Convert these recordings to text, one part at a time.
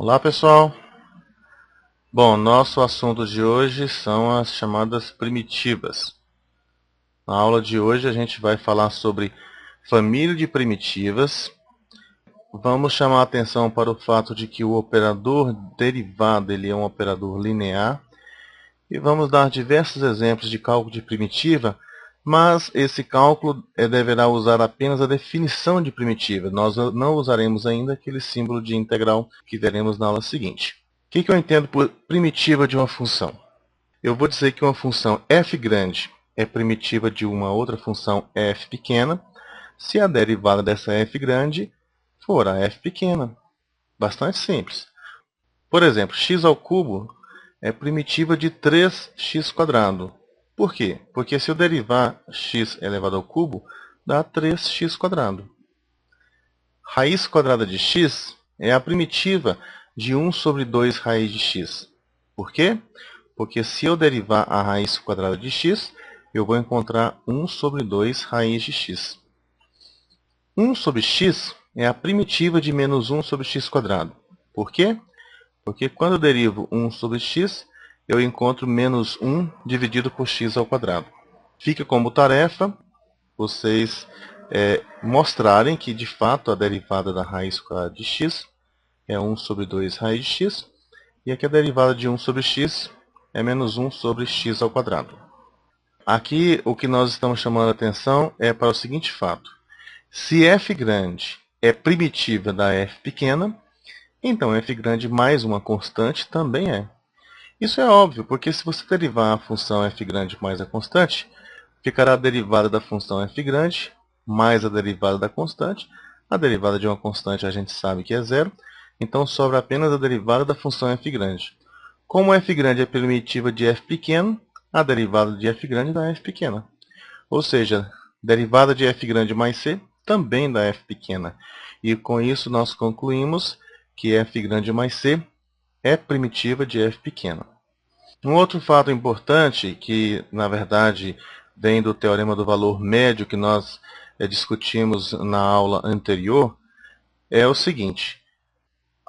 Olá pessoal, bom, nosso assunto de hoje são as chamadas primitivas. Na aula de hoje a gente vai falar sobre família de primitivas. Vamos chamar a atenção para o fato de que o operador derivado ele é um operador linear e vamos dar diversos exemplos de cálculo de primitiva, mas esse cálculo deverá usar apenas a definição de primitiva. Nós não usaremos ainda aquele símbolo de integral que veremos na aula seguinte. O que eu entendo por primitiva de uma função? Eu vou dizer que uma função f grande é primitiva de uma outra função f pequena se a derivada dessa f grande for a f pequena. Bastante simples. Por exemplo, x ao cubo é primitiva de 3x². Por quê? Porque se eu derivar x elevado ao cubo, dá 3x². Raiz quadrada de x é a primitiva de 1 sobre 2 raiz de x. Por quê? Porque se eu derivar a raiz quadrada de x, eu vou encontrar 1 sobre 2 raiz de x. 1 sobre x é a primitiva de menos 1 sobre x². Por quê? Porque quando eu derivo 1 sobre x, eu encontro menos 1 dividido por x ao quadrado. Fica como tarefa vocês mostrarem que, de fato, a derivada da raiz quadrada de x é 1 sobre 2 raiz de x, e aqui a derivada de 1 sobre x é menos 1 sobre x ao quadrado. Aqui, o que nós estamos chamando a atenção é para o seguinte fato. Se f grande é primitiva da f pequena, então f grande mais uma constante também é. Isso é óbvio, porque se você derivar a função f grande mais a constante, ficará a derivada da função f grande mais a derivada da constante. A derivada de uma constante a gente sabe que é zero, então sobra apenas a derivada da função f grande. Como f grande é primitiva de f pequeno, a derivada de f grande dá f pequena. Ou seja, derivada de f grande mais c também dá f pequena. E com isso nós concluímos que f grande mais c é primitiva de f pequena. Um outro fato importante, que na verdade vem do teorema do valor médio que nós discutimos na aula anterior, é o seguinte.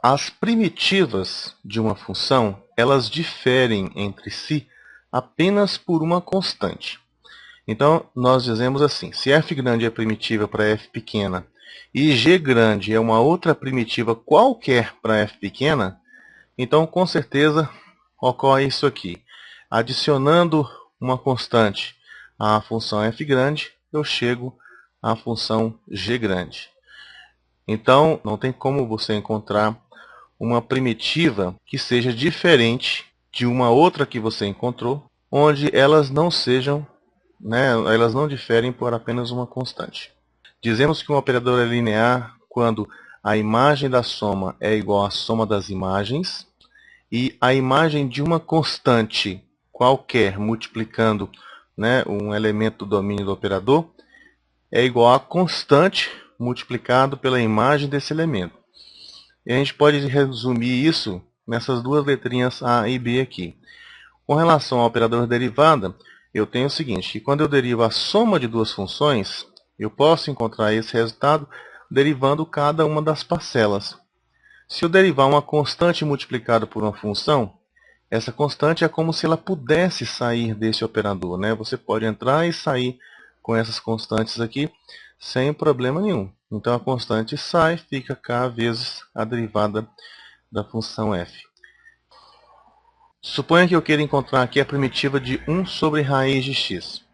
As primitivas de uma função, elas diferem entre si apenas por uma constante. Então, nós dizemos assim, se f grande é primitiva para f pequena e g grande é uma outra primitiva qualquer para f pequena, então, com certeza, ocorre isso aqui. Adicionando uma constante à função f grande, eu chego à função g grande. Então, não tem como você encontrar uma primitiva que seja diferente de uma outra que você encontrou, onde elas não sejam, elas não diferem por apenas uma constante. Dizemos que um operador é linear quando a imagem da soma é igual à soma das imagens e a imagem de uma constante qualquer multiplicando um elemento do domínio do operador é igual a constante multiplicado pela imagem desse elemento. E a gente pode resumir isso nessas duas letrinhas A e B aqui. Com relação ao operador derivada, eu tenho o seguinte, que quando eu derivo a soma de duas funções, eu posso encontrar esse resultado derivando cada uma das parcelas. Se eu derivar uma constante multiplicada por uma função, essa constante é como se ela pudesse sair desse operador, Você pode entrar e sair com essas constantes aqui sem problema nenhum. Então a constante sai, fica k vezes a derivada da função f. Suponha que eu queira encontrar aqui a primitiva de 1 sobre raiz de x.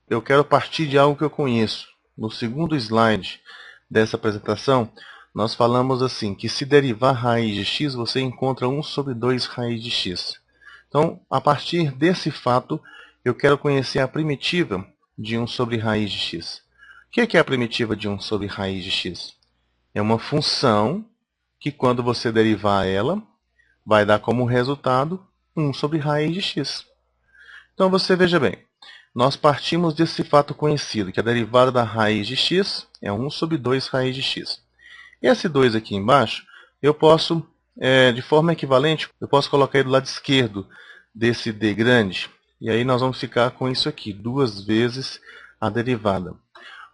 Eu quero partir de algo que eu conheço. No segundo slide dessa apresentação, nós falamos assim, que se derivar raiz de x, você encontra 1 sobre 2 raiz de x. Então, a partir desse fato, eu quero conhecer a primitiva de 1 sobre raiz de x. O que é a primitiva de 1 sobre raiz de x? É uma função que, quando você derivar ela, vai dar como resultado 1 sobre raiz de x. Então, você veja bem, nós partimos desse fato conhecido, que a derivada da raiz de x é 1 sobre 2 raiz de x. Esse 2 aqui embaixo, eu posso, de forma equivalente, eu posso colocar ele do lado esquerdo desse d grande. E aí nós vamos ficar com isso aqui, 2 vezes a derivada.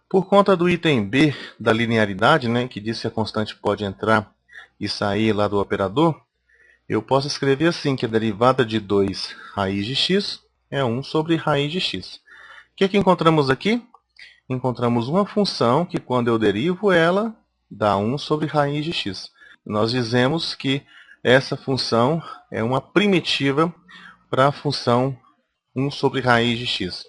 Por conta do item B da linearidade, que diz que a constante pode entrar e sair lá do operador, eu posso escrever assim, que a derivada de 2 raiz de x é 1 sobre raiz de x. O que é que encontramos aqui? Encontramos uma função que, quando eu derivo ela, dá 1 sobre raiz de x. Nós dizemos que essa função é uma primitiva para a função 1 sobre raiz de x.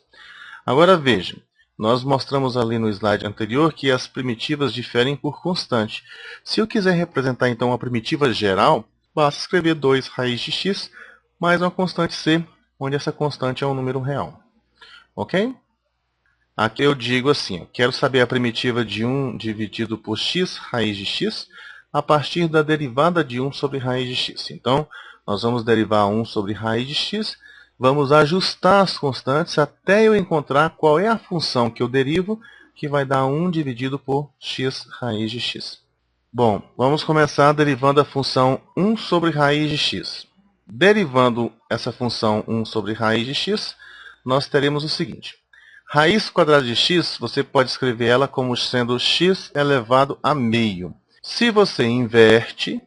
Agora veja, nós mostramos ali no slide anterior que as primitivas diferem por constante. Se eu quiser representar então uma primitiva geral, basta escrever 2 raiz de x mais uma constante c, onde essa constante é um número real. Ok? Aqui eu digo assim, quero saber a primitiva de 1 dividido por x raiz de x a partir da derivada de 1 sobre raiz de x. Então, nós vamos derivar 1 sobre raiz de x, vamos ajustar as constantes até eu encontrar qual é a função que eu derivo, que vai dar 1 dividido por x raiz de x. Bom, vamos começar derivando a função 1 sobre raiz de x. Derivando essa função 1 sobre raiz de x, nós teremos o seguinte. Raiz quadrada de x, você pode escrever ela como sendo x elevado a meio. Se você inverte,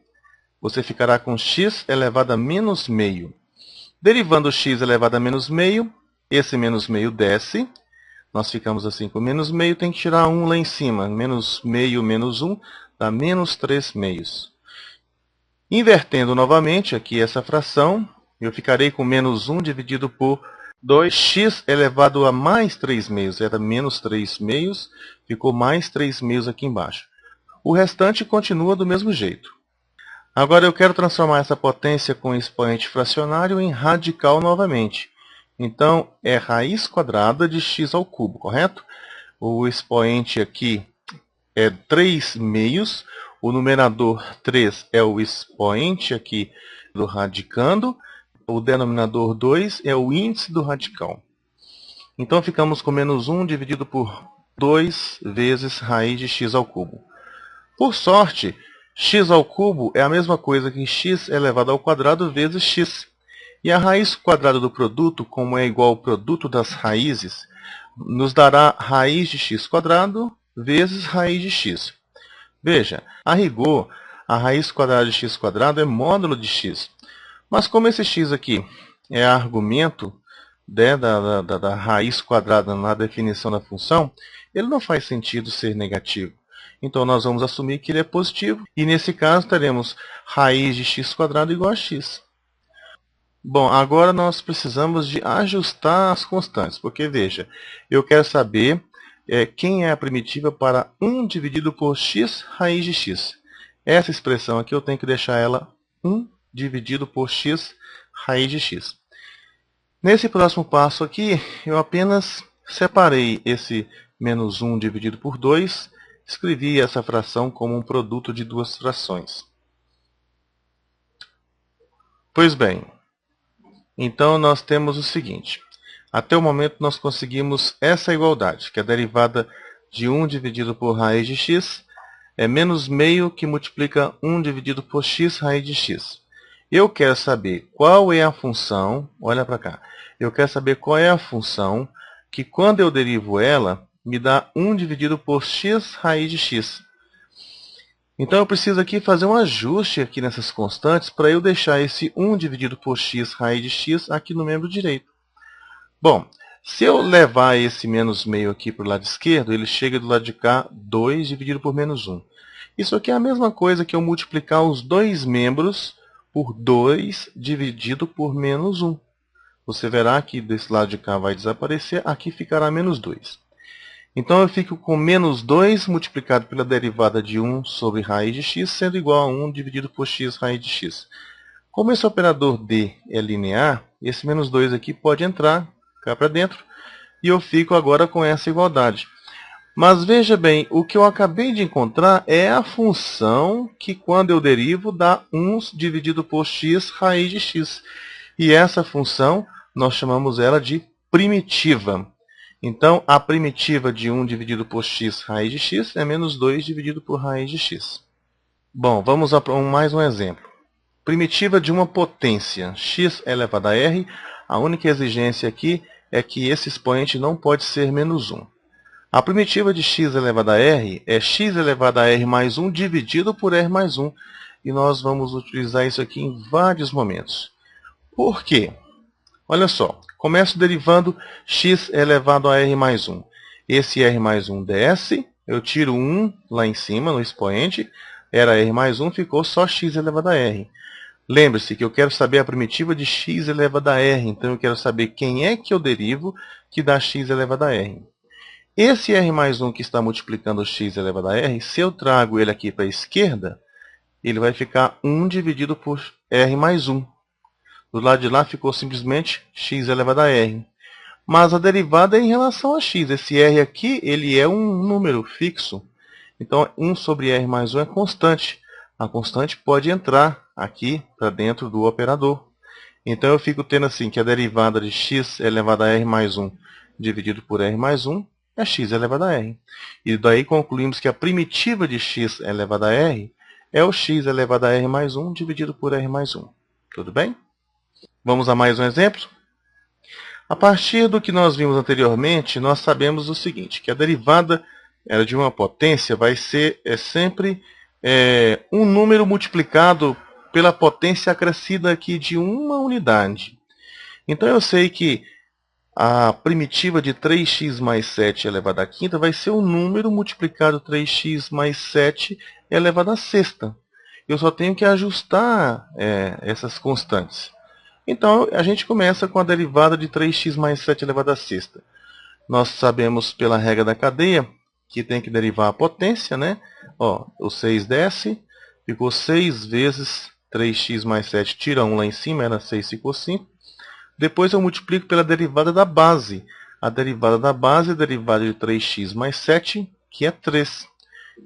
você ficará com x elevado a menos meio. Derivando x elevado a menos meio, esse menos meio desce. Nós ficamos assim com menos meio, tem que tirar 1 lá em cima. Menos meio menos 1 dá menos 3 meios. Invertendo novamente aqui essa fração, eu ficarei com menos 1 dividido por 2x elevado a mais 3 meios. Era menos 3 meios, ficou mais 3 meios aqui embaixo. O restante continua do mesmo jeito. Agora eu quero transformar essa potência com expoente fracionário em radical novamente. Então, é raiz quadrada de x ao cubo, correto? O expoente aqui é 3 meios. O numerador 3 é o expoente aqui do radicando. O denominador 2 é o índice do radical. Então, ficamos com menos 1 dividido por 2 vezes raiz de x ao cubo. Por sorte, x ao cubo é a mesma coisa que x elevado ao quadrado vezes x. E a raiz quadrada do produto, como é igual ao produto das raízes, nos dará raiz de x quadrado vezes raiz de x. Veja, a rigor, a raiz quadrada de x quadrado é módulo de x. Mas como esse x aqui é argumento da raiz quadrada na definição da função, ele não faz sentido ser negativo. Então, nós vamos assumir que ele é positivo. E, nesse caso, teremos raiz de x quadrado igual a x. Bom, agora nós precisamos de ajustar as constantes. Porque, veja, eu quero saber quem é a primitiva para 1 dividido por x raiz de x. Essa expressão aqui eu tenho que deixar ela 1 dividido por x raiz de x. Nesse próximo passo aqui, eu apenas separei esse menos 1 dividido por 2. Escrevi essa fração como um produto de duas frações. Pois bem, então nós temos o seguinte. Até o momento nós conseguimos essa igualdade, que é a derivada de 1 dividido por raiz de x é menos meio que multiplica 1 dividido por x raiz de x. Eu quero saber qual é a função, olha para cá, eu quero saber qual é a função que quando eu derivo ela, me dá 1 dividido por x raiz de x. Então eu preciso aqui fazer um ajuste aqui nessas constantes para eu deixar esse 1 dividido por x raiz de x aqui no membro direito. Bom, se eu levar esse menos meio aqui para o lado esquerdo, ele chega do lado de cá 2 dividido por menos 1. Isso aqui é a mesma coisa que eu multiplicar os dois membros por 2 dividido por menos 1. Você verá que desse lado de cá vai desaparecer, aqui ficará menos 2. Então eu fico com menos 2 multiplicado pela derivada de 1 sobre raiz de x, sendo igual a 1 dividido por x raiz de x. Como esse operador d é linear, esse menos 2 aqui pode entrar cá para dentro, e eu fico agora com essa igualdade. Mas veja bem, o que eu acabei de encontrar é a função que quando eu derivo dá 1 dividido por x raiz de x. E essa função nós chamamos ela de primitiva. Então, a primitiva de 1 dividido por x raiz de x é menos 2 dividido por raiz de x. Bom, vamos a mais um exemplo. Primitiva de uma potência, x elevado a r. A única exigência aqui é que esse expoente não pode ser menos 1. A primitiva de x elevado a r é x elevado a r mais 1 dividido por r mais 1. e nós vamos utilizar isso aqui em vários momentos. Por quê? Olha só, começo derivando x elevado a r mais 1. Esse r mais 1 desce, eu tiro 1 lá em cima no expoente, era r mais 1, ficou só x elevado a r. Lembre-se que eu quero saber a primitiva de x elevado a r, então eu quero saber quem é que eu derivo que dá x elevado a r. Esse r mais 1 que está multiplicando x elevado a r, se eu trago ele aqui para a esquerda, ele vai ficar 1 dividido por r mais 1. Do lado de lá ficou simplesmente x elevado a r. Mas a derivada é em relação a x. Esse r aqui ele é um número fixo. Então 1 sobre r mais 1 é constante. A constante pode entrar aqui para dentro do operador. Então eu fico tendo assim que a derivada de x elevado a r mais 1 dividido por r mais 1 é x elevado a r. E daí concluímos que a primitiva de x elevado a r é o x elevado a r mais 1 dividido por r mais 1. Tudo bem? Vamos a mais um exemplo? A partir do que nós vimos anteriormente, nós sabemos o seguinte, que a derivada de uma potência vai ser sempre um número multiplicado pela potência acrescida aqui de uma unidade. Então eu sei que a primitiva de 3x mais 7 elevado à quinta vai ser um número multiplicado 3x mais 7 elevado à sexta. Eu só tenho que ajustar essas constantes. Então, a gente começa com a derivada de 3x mais 7 elevado à sexta. Nós sabemos pela regra da cadeia que tem que derivar a potência, né? Ó, o 6 desce, ficou 6 vezes 3x mais 7, tira 1 lá em cima, era 6, ficou 5. Depois eu multiplico pela derivada da base. A derivada da base é a derivada de 3x mais 7, que é 3.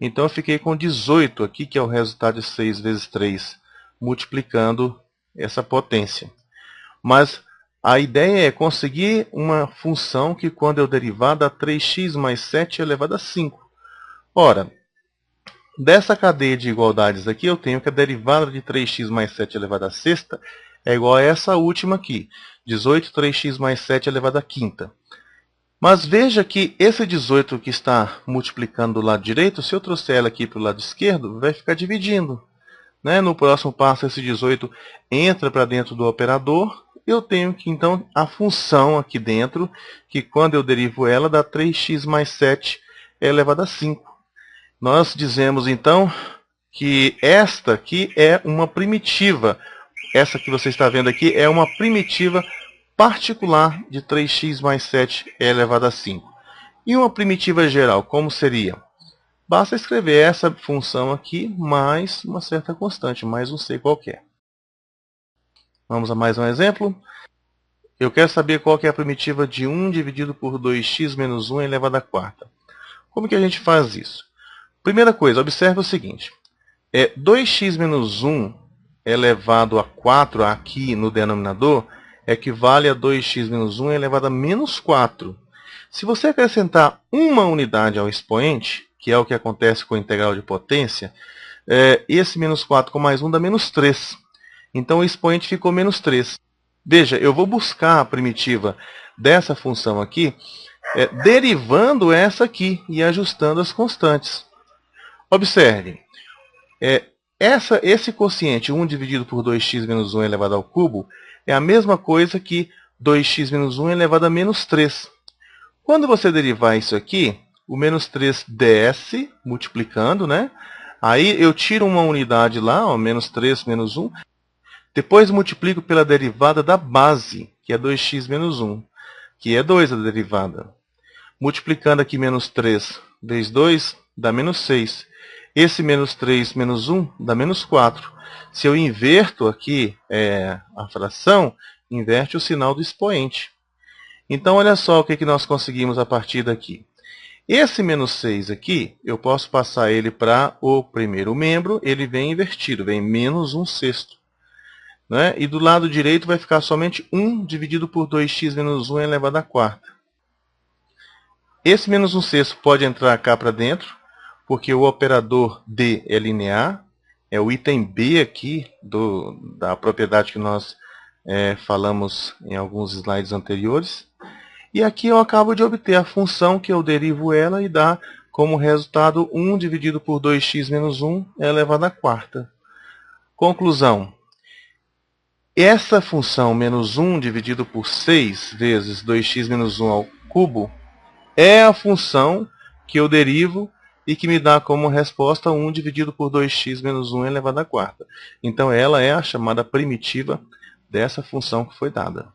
Então eu fiquei com 18 aqui, que é o resultado de 6 vezes 3, multiplicando essa potência. Mas a ideia é conseguir uma função que, quando eu derivar, dá 3x mais 7 elevado a 5. Ora, dessa cadeia de igualdades aqui, eu tenho que a derivada de 3x mais 7 elevado a sexta é igual a essa última aqui, 18 3x mais 7 elevado a quinta. Mas veja que esse 18 que está multiplicando do lado direito, se eu trouxer ela aqui para o lado esquerdo, vai ficar dividindo. No próximo passo, esse 18 entra para dentro do operador. Eu tenho que, então, a função aqui dentro, que quando eu derivo ela, dá 3x mais 7 elevado a 5. Nós dizemos, então, que esta aqui é uma primitiva. Essa que você está vendo aqui é uma primitiva particular de 3x mais 7 elevado a 5. E uma primitiva geral, como seria? Basta escrever essa função aqui mais uma certa constante, mais um c qualquer. Vamos a mais um exemplo. Eu quero saber qual que é a primitiva de 1 dividido por 2x menos 1 elevado à quarta. Como que a gente faz isso? Primeira coisa, observe o seguinte. 2x menos 1 elevado a 4 aqui no denominador equivale a 2x menos 1 elevado a menos 4. Se você acrescentar uma unidade ao expoente, que é o que acontece com a integral de potência, esse menos 4 com mais 1 dá menos 3. Então o expoente ficou menos 3. Veja, eu vou buscar a primitiva dessa função aqui, derivando essa aqui e ajustando as constantes. Observe, esse quociente 1 dividido por 2x menos 1 elevado ao cubo é a mesma coisa que 2x menos 1 elevado a menos 3. Quando você derivar isso aqui, o menos 3 desce, multiplicando, né? Aí eu tiro uma unidade lá, ó, menos 3 menos 1. Depois multiplico pela derivada da base, que é 2x menos 1, que é 2 a derivada. Multiplicando aqui menos 3 vezes 2, dá menos 6. Esse menos 3 menos 1 dá menos 4. Se eu inverto aqui a fração, inverte o sinal do expoente. Então, olha só o que nós conseguimos a partir daqui. Esse menos 6 aqui, eu posso passar ele para o primeiro membro, ele vem invertido, vem menos 1 sexto. Né? E do lado direito vai ficar somente 1 dividido por 2x menos 1 elevado à quarta. Esse menos 1 sexto pode entrar cá para dentro, porque o operador D é linear, é o item B aqui da propriedade que nós falamos em alguns slides anteriores. E aqui eu acabo de obter a função que eu derivo ela e dá como resultado 1 dividido por 2x menos 1 elevado à quarta. Conclusão. Essa função menos 1 dividido por 6 vezes 2x menos 1 ao cubo é a função que eu derivo e que me dá como resposta 1 dividido por 2x menos 1 elevado à quarta. Então, ela é a chamada primitiva dessa função que foi dada.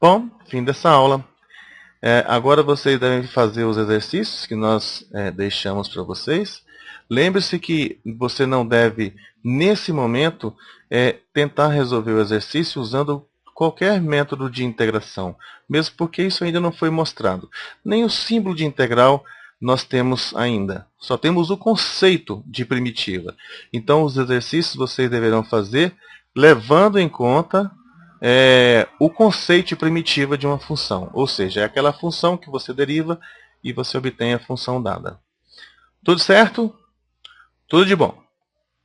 Bom, fim dessa aula. Agora vocês devem fazer os exercícios que nós deixamos para vocês. Lembre-se que você não deve, nesse momento, tentar resolver o exercício usando qualquer método de integração, mesmo porque isso ainda não foi mostrado. Nem o símbolo de integral nós temos ainda. Só temos o conceito de primitiva. Então, os exercícios vocês deverão fazer levando em conta o conceito de primitiva de uma função. Ou seja, é aquela função que você deriva e você obtém a função dada. Tudo certo? Tudo de bom.